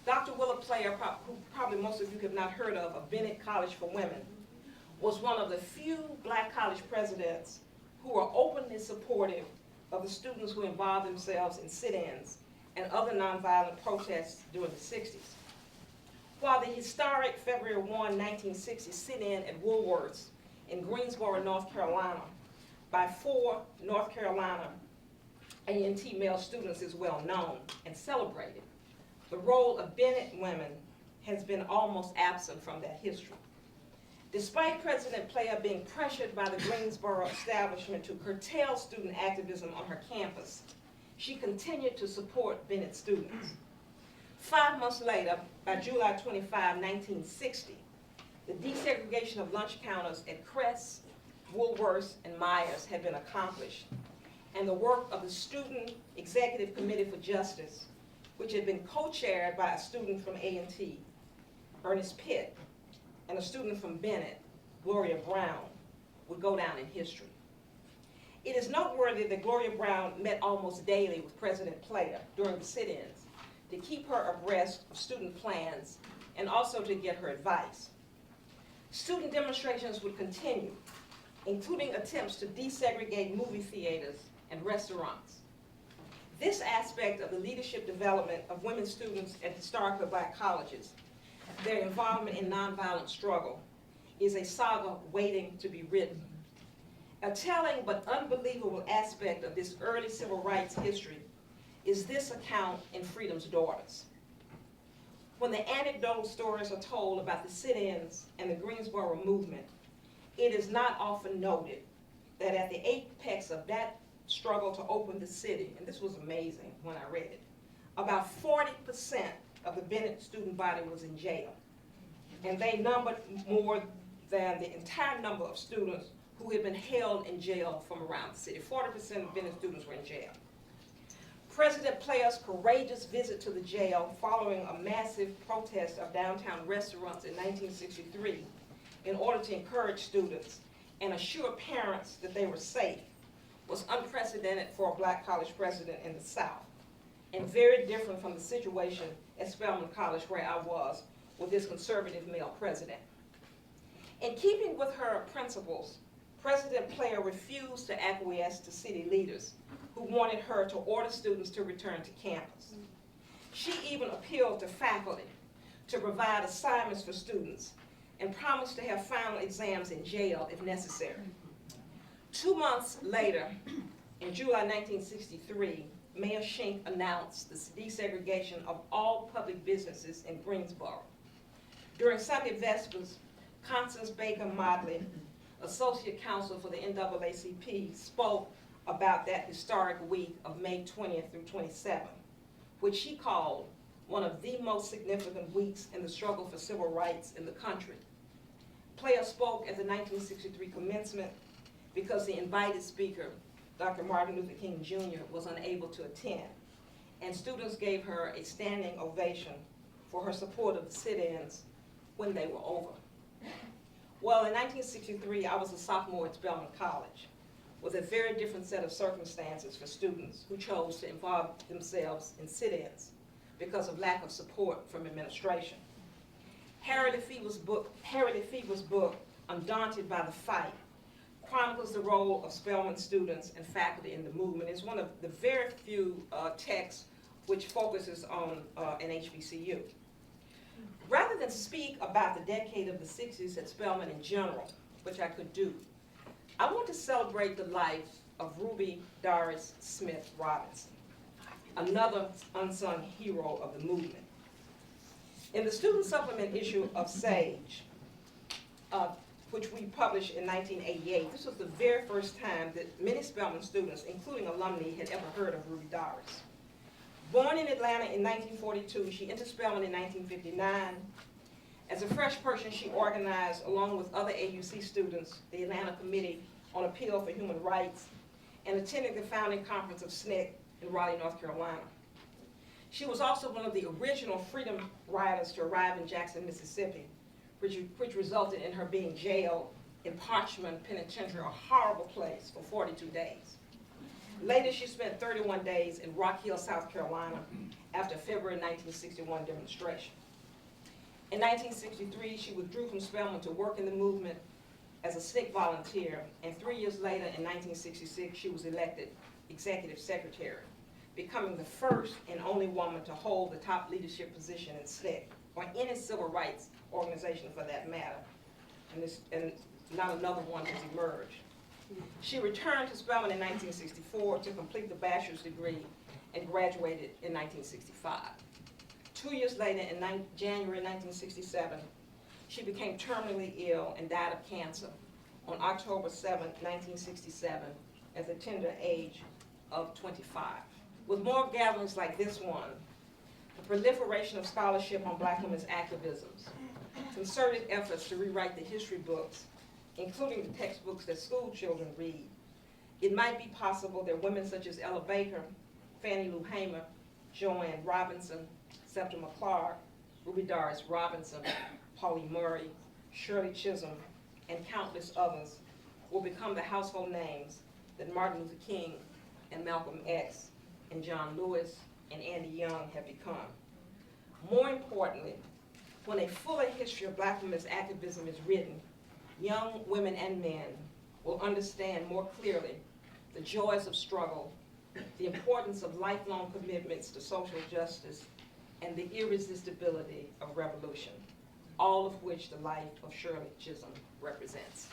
Dr. Willa Player, who probably most of you have not heard of Bennett College for Women, was one of the few black college presidents who were openly supportive of the students who involved themselves in sit-ins and other nonviolent protests during the 60s. While the historic February 1, 1960 sit-in at Woolworth's in Greensboro, North Carolina, by 4 North Carolina A&T male students is well known and celebrated, the role of Bennett women has been almost absent from that history. Despite President Player being pressured by the Greensboro establishment to curtail student activism on her campus, she continued to support Bennett students. 5 months later, by July 25, 1960, the desegregation of lunch counters at Crest, Woolworths, and Myers had been accomplished, and the work of the Student Executive Committee for Justice, which had been co-chaired by a student from A&T, Ernest Pitt, and a student from Bennett, Gloria Brown, would go down in history. It is noteworthy that Gloria Brown met almost daily with President Player during the sit-ins to keep her abreast of student plans and also to get her advice. Student demonstrations would continue, including attempts to desegregate movie theaters and restaurants. This aspect of the leadership development of women students at historically black colleges, their involvement in nonviolent struggle, is a saga waiting to be written. A telling but unbelievable aspect of this early civil rights history is this account in Freedom's Daughters. When the anecdotal stories are told about the sit-ins and the Greensboro movement, it is not often noted that at the apex of that struggle to open the city, and this was amazing when I read it, about 40% of the Bennett student body was in jail. And they numbered more than the entire number of students who had been held in jail from around the city. 40% of Bennett students were in jail. President Player's courageous visit to the jail following a massive protest of downtown restaurants in 1963 in order to encourage students and assure parents that they were safe was unprecedented for a black college president in the South, and very different from the situation at Spelman College where I was with this conservative male president. In keeping with her principles, President Player refused to acquiesce to city leaders who wanted her to order students to return to campus. She even appealed to faculty to provide assignments for students and promised to have final exams in jail if necessary. 2 months later, in July 1963, Mayor Schenck announced the desegregation of all public businesses in Greensboro. During Sunday Vespers, Constance Baker Motley, Associate Counsel for the NAACP, spoke about that historic week of May 20th through 27th, which she called one of the most significant weeks in the struggle for civil rights in the country. Player spoke at the 1963 commencement because the invited speaker, Dr. Martin Luther King Jr., was unable to attend, and students gave her a standing ovation for her support of the sit-ins when they were over. Well, in 1963, I was a sophomore at Spelman College, with a very different set of circumstances for students who chose to involve themselves in sit-ins because of lack of support from administration. Harriet Fever's book, Undaunted by the Fight, chronicles the role of Spelman students and faculty in the movement. It's one of the very few texts which focuses on an HBCU. Rather than speak about the decade of the 60s at Spelman in general, which I could do, I want to celebrate the life of Ruby Doris Smith Robinson, another unsung hero of the movement. In the student supplement issue of Sage, which we published in 1988, this was the very first time that many Spelman students, including alumni, had ever heard of Ruby Doris. Born in Atlanta in 1942, she entered Spelman in 1959. As a fresh person, she organized, along with other AUC students, the Atlanta Committee on Appeal for Human Rights, and attended the founding conference of SNCC in Raleigh, North Carolina. She was also one of the original freedom riders to arrive in Jackson, Mississippi, which resulted in her being jailed in Parchman Penitentiary, a horrible place, for 42 days. Later, she spent 31 days in Rock Hill, South Carolina, after a February 1961 demonstration. In 1963, she withdrew from Spelman to work in the movement as a SNCC volunteer, and 3 years later, in 1966, she was elected executive secretary, becoming the first and only woman to hold the top leadership position in SNCC, or any civil rights organization for that matter, and not another one has emerged. She returned to Spelman in 1964 to complete the bachelor's degree and graduated in 1965. 2 years later, in January 1967, she became terminally ill and died of cancer on October 7, 1967, at the tender age of 25. With more gatherings like this one, the proliferation of scholarship on Black women's activisms, concerted efforts to rewrite the history books, including the textbooks that school children read, it might be possible that women such as Ella Baker, Fannie Lou Hamer, Joanne Robinson, Septima Clark, Ruby Doris Robinson, Pauli Murray, Shirley Chisholm, and countless others will become the household names that Martin Luther King and Malcolm X and John Lewis and Andy Young have become. More importantly, when a fuller history of Black women's activism is written, young women and men will understand more clearly the joys of struggle, the importance of lifelong commitments to social justice, and the irresistibility of revolution, all of which the life of Shirley Chisholm represents.